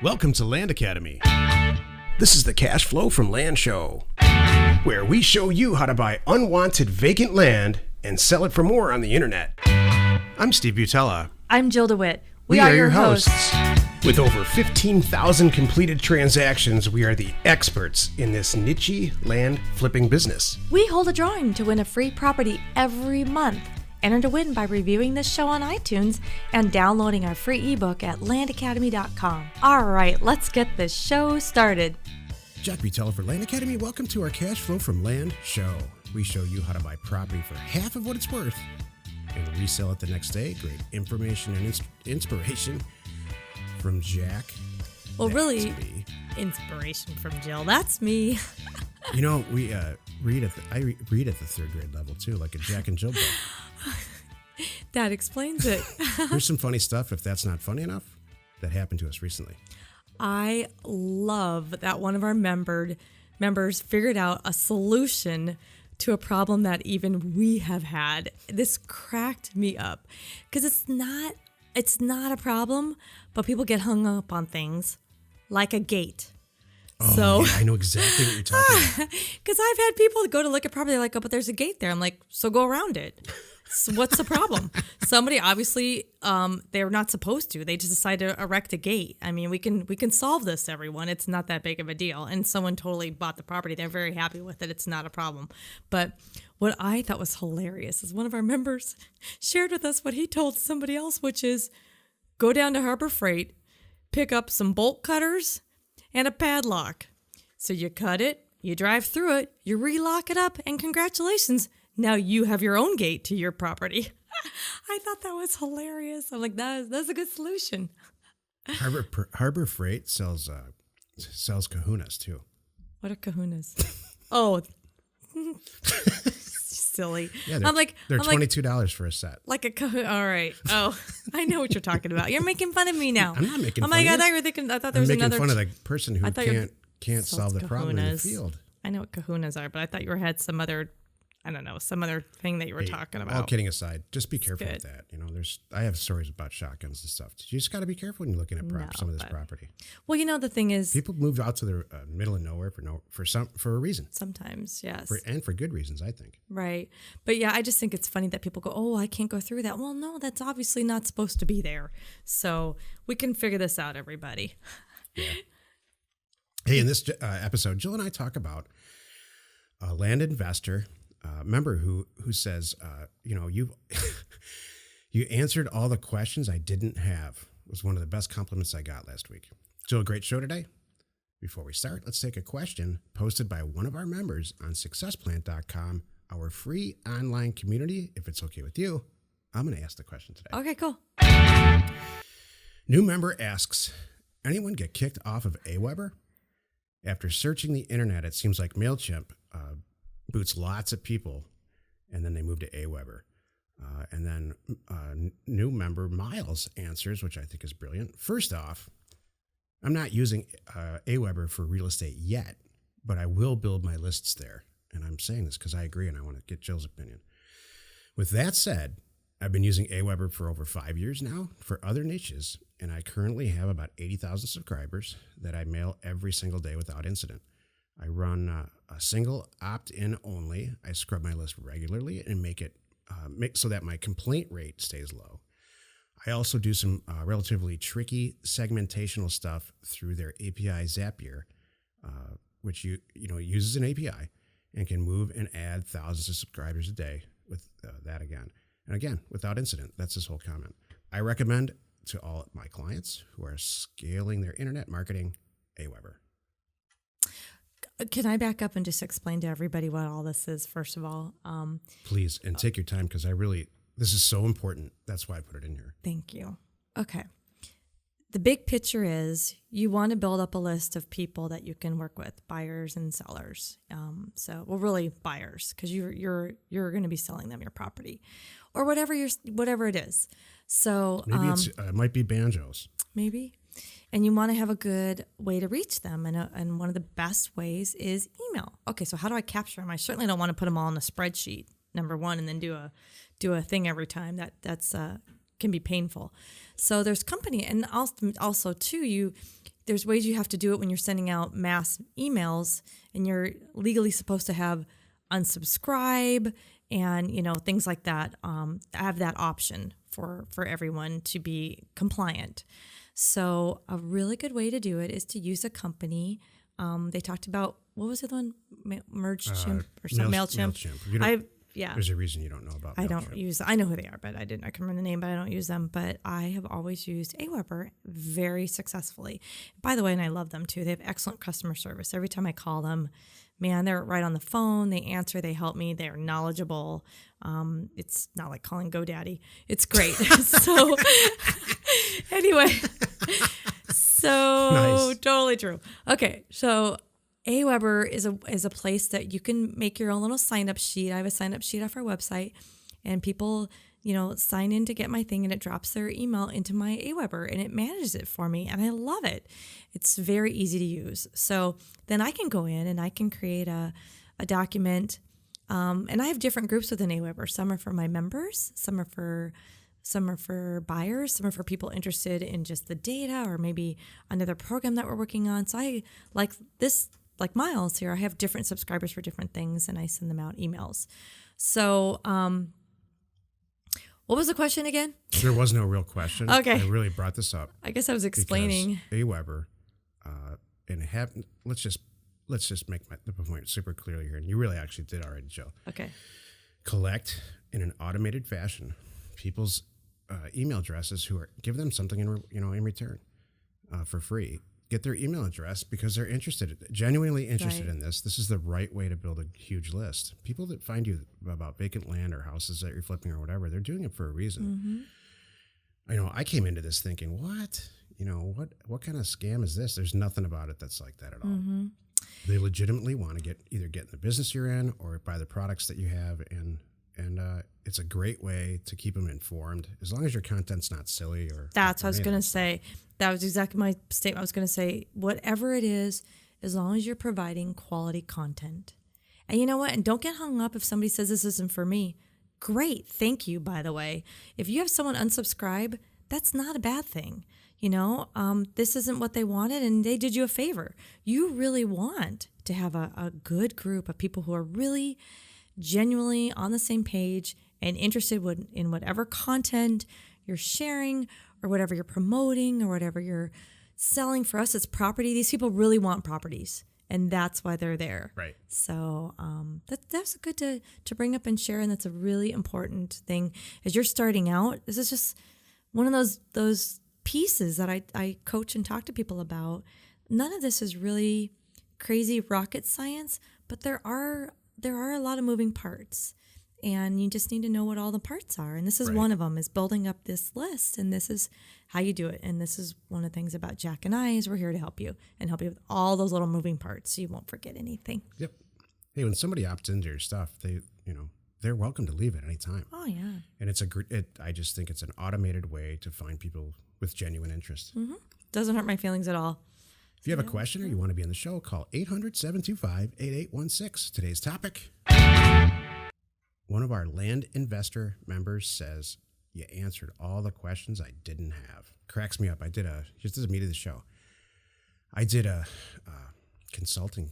Welcome to Land Academy. This is the Cash Flow from Land show, where we show you how to buy unwanted vacant land and sell it for more on the internet. I'm Steve Butala. I'm Jill DeWit. We are your hosts. With over 15,000 completed transactions, we are the experts in this niche land flipping business. We hold a drawing to win a free property every month. Enter to win by reviewing this show on iTunes and downloading our free ebook at landacademy.com. All right, let's get this show started. Jack Butala for Land Academy. Welcome to our Cash Flow from Land show. We show you how to buy property for half of what it's worth and resell it the next day. Great information and inspiration from Jack. Well, really, inspiration from Jill. That's me. You know, we read at the third grade level too, like a Jack and Jill book. That explains it. There's some funny stuff, if that's not funny enough, that happened to us recently. I love that one of our members figured out a solution to a problem that even we have had. This cracked me up because it's not a problem, but people get hung up on things like a gate. Oh, yeah, I know exactly what you're talking about. Because I've had people go to look at property, they're like, oh, but there's a gate there. I'm like, so go around it. So what's the problem? Somebody obviously, they're not supposed to. They just decide to erect a gate. I mean, we can solve this, everyone. It's not that big of a deal. And someone totally bought the property. They're very happy with it. It's not a problem. But what I thought was hilarious is one of our members shared with us what he told somebody else, which is go down to Harbor Freight, pick up some bolt cutters and a padlock. So you cut it, you drive through it, you relock it up, and congratulations. Now you have your own gate to your property. I thought that was hilarious. I'm like, that's a good solution. Harbor Freight sells kahunas too. What are kahunas? Oh, silly. Yeah, they're $22 for a set. Like a kahuna. All right. Oh, I know what you're talking about. You're making fun of me now. I'm not making fun of you. Oh my God, I thought there was another. I'm making fun of the person who can't solve the problem in the field. I know what kahunas are, but I thought you had some other thing that you were talking about. All kidding aside, just be careful with that. You know, I have stories about shotguns and stuff. You just got to be careful when you're looking at some of this property. Well, you know, the thing is, people move out to the middle of nowhere for a reason. Sometimes, yes, and for good reasons, I think. Right, but yeah, I just think it's funny that people go, "Oh, I can't go through that." Well, no, that's obviously not supposed to be there. So we can figure this out, everybody. Yeah. Hey, in this episode, Jill and I talk about a land investor. Member who says, you answered all the questions I didn't have was one of the best compliments I got last week. Jill, great show today. Before we start, let's take a question posted by one of our members on successplant.com, our free online community. If it's okay with you, I'm going to ask the question today. Okay, cool. New member asks, anyone get kicked off of Aweber? After searching the internet, it seems like MailChimp boots lots of people, and then they move to Aweber. And then new member Miles answers, which I think is brilliant. First off, I'm not using Aweber for real estate yet, but I will build my lists there. And I'm saying this because I agree, and I want to get Jill's opinion. With that said, I've been using Aweber for over 5 years now for other niches, and I currently have about 80,000 subscribers that I mail every single day without incident. I run a single opt-in only. I scrub my list regularly and make so that my complaint rate stays low. I also do some relatively tricky segmentational stuff through their API Zapier, which uses an API and can move and add thousands of subscribers a day with that again. And again, without incident. That's his whole comment. I recommend to all my clients who are scaling their internet marketing, Aweber. Can I back up and just explain to everybody what all this is, first of all? Please, and take your time, because this is so important. That's why I put it in here. Thank you. Okay. The big picture is you want to build up a list of people that you can work with, buyers and sellers. Really buyers, because you're going to be selling them your property, or whatever it is. So maybe it might be banjos. Maybe. And you want to have a good way to reach them. And one of the best ways is email. Okay, so how do I capture them? I certainly don't want to put them all in a spreadsheet, number one, and then do a thing every time. That's can be painful. So there's company, and also too, there's ways you have to do it when you're sending out mass emails, and you're legally supposed to have unsubscribe and, things like that. Have that option for everyone to be compliant. So a really good way to do it is to use a company. They talked about, what was the other one? MailChimp or some MailChimp. There's a reason you don't know about MailChimp. I know who they are, but I can remember the name, but I don't use them. But I have always used Aweber very successfully. By the way, and I love them too. They have excellent customer service. Every time I call them, man, they're right on the phone. They answer, they help me. They're knowledgeable. It's not like calling GoDaddy. It's great. So anyway, nice. Totally true. Okay, so Aweber is a place that you can make your own little sign-up sheet. I have a sign-up sheet off our website, and people, sign in to get my thing, and it drops their email into my Aweber, and it manages it for me, and I love it. It's very easy to use. So then I can go in and I can create a document, and I have different groups within Aweber. Some are for my members, some are for buyers, some are for people interested in just the data or maybe another program that we're working on. So I like Miles here, I have different subscribers for different things, and I send them out emails. So, what was the question again? There was no real question. Okay. I really brought this up. I guess I was explaining. Aweber, let's just make the point super clearly here, and you really actually did already, Jill. Okay. Collect in an automated fashion people's email addresses give them something in return for free. Get their email address because they're genuinely interested in this. This is the right way to build a huge list. People that find you about vacant land or houses that you're flipping or whatever, they're doing it for a reason. Mm-hmm. I came into this thinking, what kind of scam is this? There's nothing about it that's like that at all. Mm-hmm. They legitimately want to either get in the business you're in or buy the products that you have, and it's a great way to keep them informed as long as your content's not silly or. That's what I was going to say. That was exactly my statement. I was going to say, whatever it is, as long as you're providing quality content. And you know what? And don't get hung up if somebody says this isn't for me. Great. Thank you, by the way. If you have someone unsubscribe, that's not a bad thing. This isn't what they wanted, and they did you a favor. You really want to have a good group of people who are really genuinely on the same page and interested in whatever content you're sharing or whatever you're promoting or whatever you're selling. For us, it's property. These people really want properties, and that's why they're there. Right. So that's good to bring up and share, and that's a really important thing. As you're starting out, this is just one of those pieces that I coach and talk to people about. None of this is really crazy rocket science, but there are a lot of moving parts, and you just need to know what all the parts are. And this is one of them, is building up this list, and this is how you do it. And this is one of the things about Jack and I, is we're here to help you with all those little moving parts so you won't forget anything. Yep. Hey, when somebody opts into your stuff, they're welcome to leave at any time. Oh yeah. And I just think it's an automated way to find people with genuine interest. Mm-hmm. Doesn't hurt my feelings at all. If you have a question or you want to be on the show, call 800-725-8816. Today's topic. One of our land investor members says, you answered all the questions I didn't have. Cracks me up. Just as a meet of the show, I did a consulting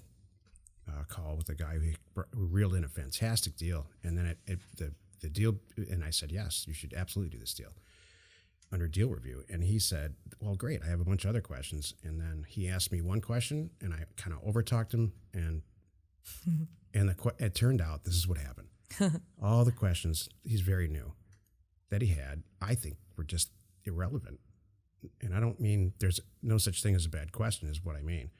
call with a guy who reeled in a fantastic deal. And then the deal, and I said, yes, you should absolutely do this deal under deal review. And he said, well, great, I have a bunch of other questions. And then he asked me one question, and I kind of overtalked him, and it turned out this is what happened. All the questions, he's very new, that he had, I think were just irrelevant. And I don't mean there's no such thing as a bad question, is what I mean.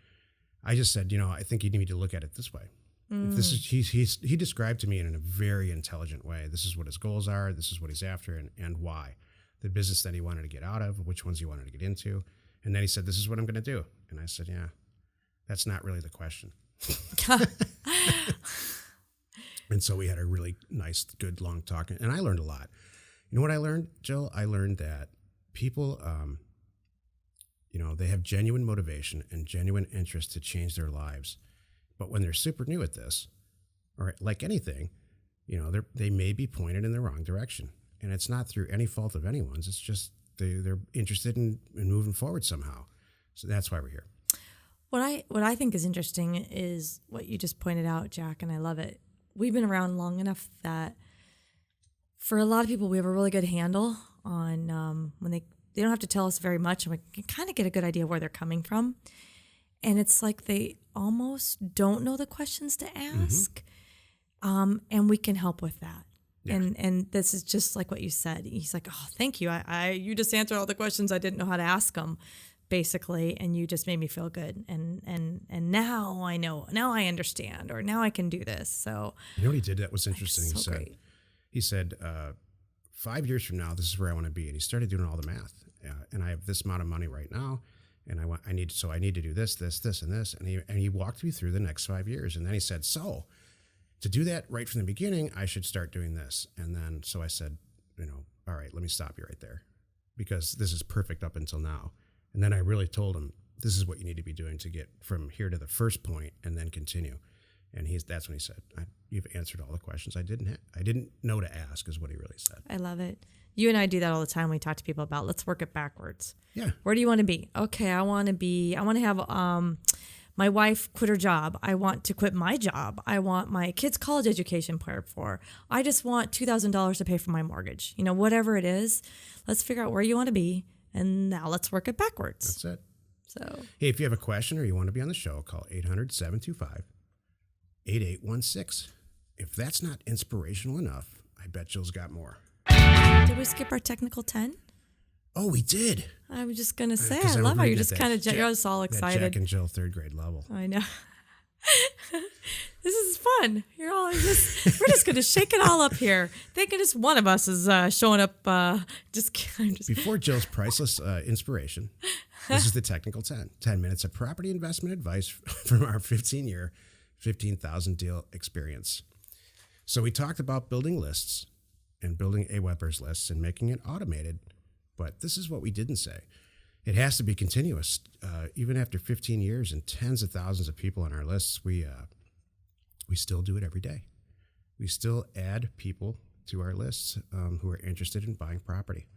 I just said, I think you need to look at it this way. If this is, he described to me in a very intelligent way, this is what his goals are, this is what he's after, and why. The business that he wanted to get out of, which ones he wanted to get into. And then he said, this is what I'm going to do. And I said, yeah, that's not really the question. And so we had a really nice, good, long talk. And I learned a lot. You know what I learned, Jill? I learned that people, they have genuine motivation and genuine interest to change their lives. But when they're super new at this, or like anything, they may be pointed in the wrong direction. And it's not through any fault of anyone's. It's just they're interested in moving forward somehow. So that's why we're here. What I think is interesting is what you just pointed out, Jack, and I love it. We've been around long enough that for a lot of people, we have a really good handle on when they don't have to tell us very much, and we can kind of get a good idea where they're coming from. And it's like they almost don't know the questions to ask, and we can help with that. Yeah. And this is just like what you said. He's like, oh, thank you. You just answered all the questions I didn't know how to ask them, basically, and you just made me feel good. And now I know. Now I understand, or now I can do this. So you know what he did that was interesting. So great. He said, 5 years from now, this is where I want to be. And he started doing all the math. And I have this amount of money right now, and I need to do this, and this. And he walked me through the next 5 years. And then he said, so to do that right from the beginning, I should start doing this. And then, so I said, all right, let me stop you right there, because this is perfect up until now. And then I really told him, this is what you need to be doing to get from here to the first point and then continue. And that's when he said, you've answered all the questions I didn't know to ask, is what he really said. I love it. You and I do that all the time. We talk to people about, let's work it backwards. Yeah. Where do you want to be? Okay, I want to have my wife quit her job. I want to quit my job. I want my kids' college education paid for. I just want $2,000 to pay for my mortgage. Whatever it is, let's figure out where you want to be, and now let's work it backwards. That's it. So, hey, if you have a question or you want to be on the show, call 800-725-8816. If that's not inspirational enough, I bet Jill's got more. Did we skip our technical 10? Oh, we did. I was just going to say, I love how you're just kind of, you're just all excited. Jack and Jill third grade level. I know. This is fun. We're just going to shake it all up here. Thinking just one of us is showing up. Before Jill's priceless inspiration, this is the technical 10. 10 minutes of property investment advice from our 15-year, 15,000 deal experience. So we talked about building lists and building AWeber's lists and making it automated. But this is what we didn't say. It has to be continuous. Even after 15 years and tens of thousands of people on our lists, we still do it every day. We still add people to our lists who are interested in buying property.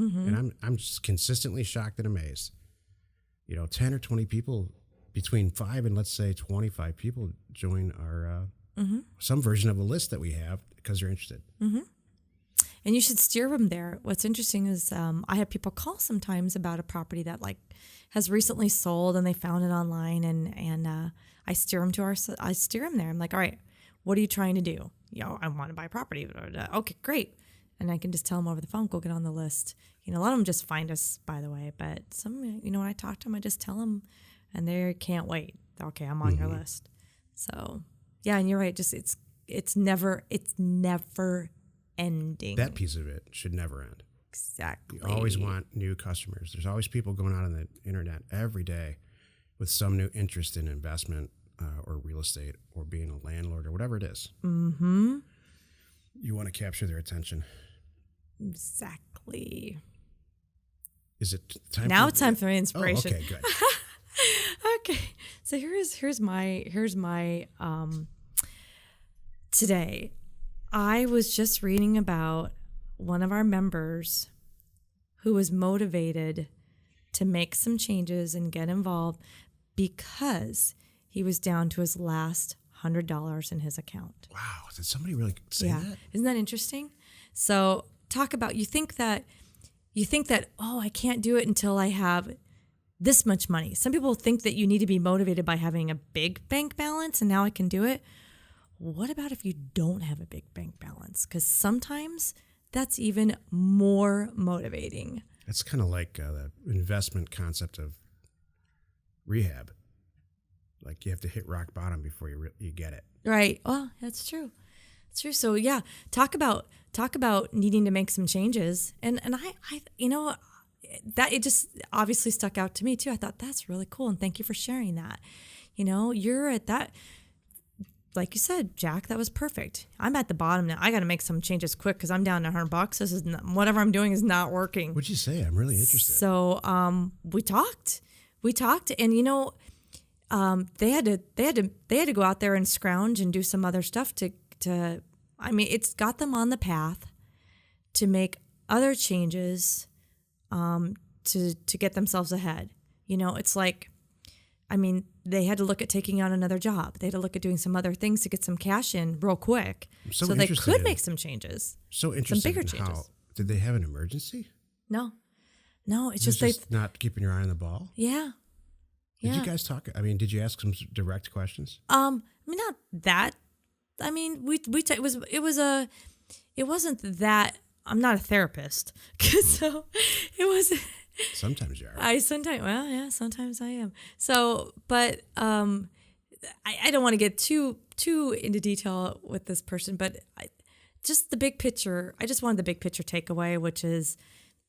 Mm-hmm. And I'm just consistently shocked and amazed. 10 or 20 people, between 5 and let's say 25 people join our some version of a list that we have because they're interested. Mm-hmm. And you should steer them there. What's interesting is I have people call sometimes about a property that has recently sold and they found it online, and I steer them there. I'm like, all right, what are you trying to do? I want to buy property. Okay, great. And I can just tell them over the phone, go get on the list. A lot of them just find us, by the way, but some, when I talk to them, I just tell them, and they can't wait. Okay, I'm on your list. So yeah, and you're right. Just it's never ending. That piece of it should never end. Exactly. You always want new customers. There's always people going out on the internet every day with some new interest in investment or real estate or being a landlord or whatever it is. Mm-hmm. You want to capture their attention. Exactly. Is it time? Now it's time for inspiration. Oh, okay, good. Okay, so here's my today. I was just reading about one of our members who was motivated to make some changes and get involved because he was down to his last $100 in his account. Wow, did somebody really say that? Isn't that interesting? So talk about, you think that, oh, I can't do it until I have this much money. Some people think that you need to be motivated by having a big bank balance, and now I can do it. What about if you don't have a big bank balance? Because sometimes that's even more motivating. It's kind of like the investment concept of rehab. Like you have to hit rock bottom before you get it. Right. Well, that's true. It's true. So yeah, talk about needing to make some changes. And I that it just obviously stuck out to me too. I thought that's really cool, and thank you for sharing that. You're at that. Like you said, Jack, that was perfect. I'm at the bottom now. I got to make some changes quick because I'm down to $100. This is not, whatever I'm doing is not working. What'd you say? I'm really interested. So we talked, and they had to go out there and scrounge and do some other stuff to. It's got them on the path to make other changes, to get themselves ahead. It's like, they had to look at taking on another job. They had to look at doing some other things to get some cash in real quick. So they could make some changes. So interesting. Some bigger changes. Did they have an emergency? No, it's just they not keeping your eye on the ball. Yeah. Did you guys talk? I mean, did you ask some direct questions? I mean, not that. I mean, it wasn't that. I'm not a therapist, so it was. Sometimes you are. Sometimes I am. So, but I don't want to get too into detail with this person, but just the big picture. I just wanted the big picture takeaway, which is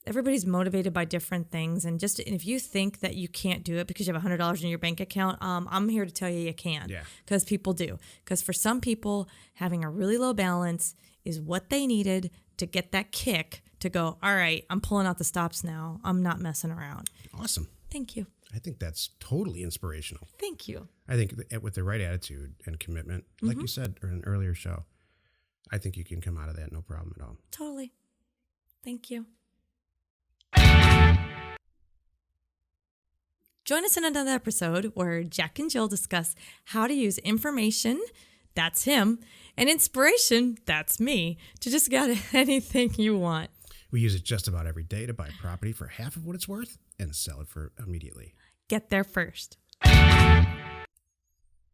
everybody's motivated by different things, and if you think that you can't do it because you have $100 in your bank account, I'm here to tell you can. Yeah. Because people do. Because for some people, having a really low balance is what they needed to get that kick to go, all right, I'm pulling out the stops now. I'm not messing around. Awesome. Thank you. I think that's totally inspirational. Thank you. I think with the right attitude and commitment, like you said in an earlier show, I think you can come out of that no problem at all. Totally. Thank you. Join us in another episode where Jack and Jill discuss how to use information, that's him, and inspiration, that's me, to just get anything you want. We use it just about every day to buy property for half of what it's worth and sell it for immediately. Get there first.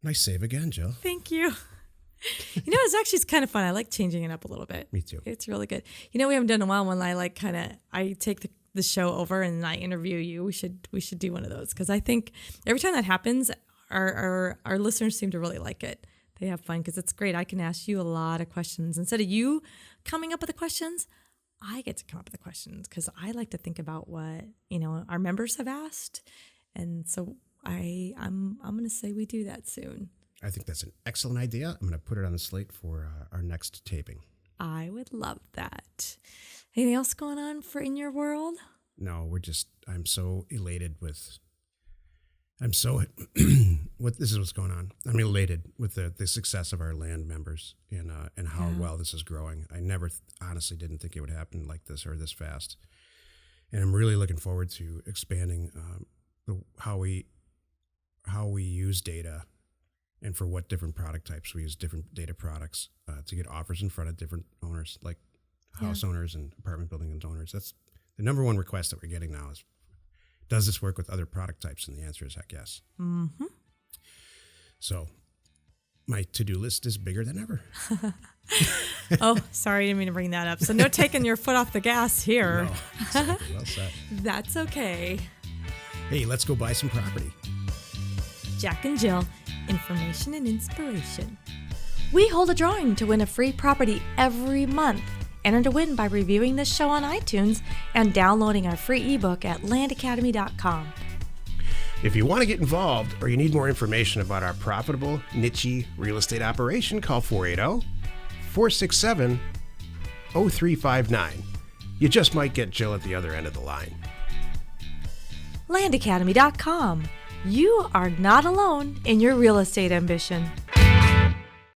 Nice save again, Jill. Thank you. It's kind of fun. I like changing it up a little bit. Me too. It's really good. We haven't done a while when I take the show over and I interview you. We should do one of those, because I think every time that happens, our listeners seem to really like it. They have fun because it's great. I can ask you a lot of questions. Instead of you coming up with the questions, I get to come up with the questions because I like to think about what, our members have asked. And so I'm going to say we do that soon. I think that's an excellent idea. I'm going to put it on the slate for our next taping. I would love that. Anything else going on in your world? No, I'm so elated with this is what's going on. I'm elated with the success of our land members and how well this is growing. I never honestly didn't think it would happen like this or this fast. And I'm really looking forward to expanding how we use data and for what different product types. We use different data products to get offers in front of different owners, like house owners and apartment building owners. That's the number one request that we're getting now is, does this work with other product types? And the answer is heck yes. Mm-hmm. So my to-do list is bigger than ever. Oh, sorry, I didn't mean to bring that up. So no taking your foot off the gas here. No, exactly. Well said. That's okay. Hey, let's go buy some property. Jack and Jill, information and inspiration. We hold a drawing to win a free property every month. Enter to win by reviewing this show on iTunes and downloading our free ebook at landacademy.com. If you want to get involved or you need more information about our profitable, niche real estate operation, call 480-467-0359. You just might get Jill at the other end of the line. Landacademy.com. You are not alone in your real estate ambition.